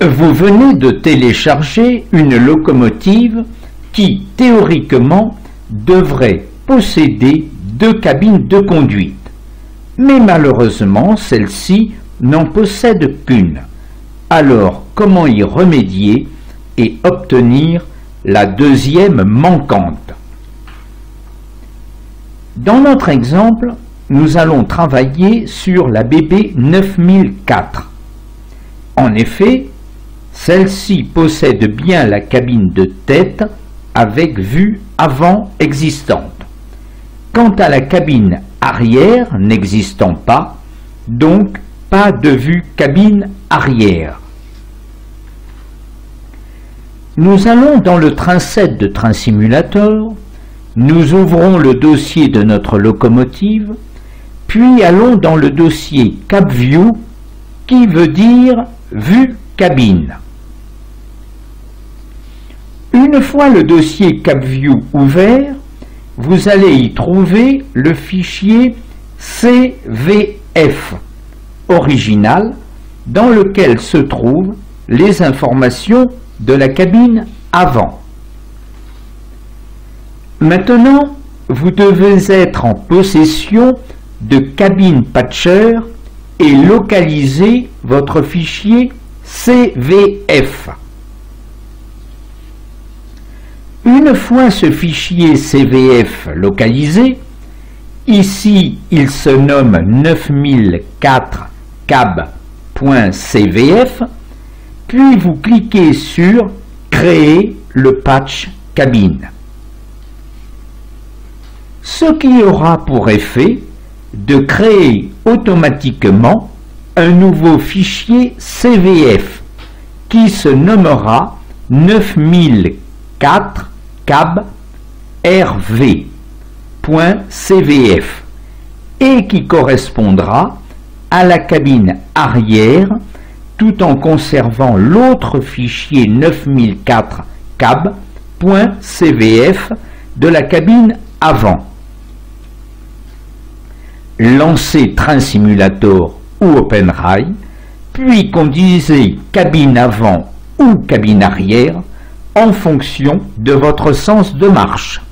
Vous venez de télécharger une locomotive qui, théoriquement, devrait posséder 2 cabines de conduite. Mais malheureusement, celle-ci n'en possède qu'une. Alors, comment y remédier et obtenir la deuxième manquante? Dans notre exemple, nous allons travailler sur la BB 9004. En effet, celle-ci possède bien la cabine de tête avec vue avant existante. Quant à la cabine arrière n'existant pas, donc pas de vue cabine arrière. Nous allons dans le train 7 de Train Simulator, nous ouvrons le dossier de notre locomotive, puis allons dans le dossier CabView, qui veut dire vue cabine. Une fois le dossier CabView ouvert, vous allez y trouver le fichier CVF original dans lequel se trouvent les informations de la cabine avant. Maintenant, vous devez être en possession de Cabine Patcher et localiser votre fichier CVF. Une fois ce fichier CVF localisé, ici il se nomme 9004 cab.cvf, puis vous cliquez sur Créer le patch cabine. Ce qui aura pour effet de créer automatiquement un nouveau fichier CVF qui se nommera 9004 cab.rv.cvf et qui correspondra à la cabine arrière tout en conservant l'autre fichier 9004 cab.cvf de la cabine avant. Lancez Train Simulator ou OpenRail, puis conduisez cabine avant ou cabine arrière en fonction de votre sens de marche.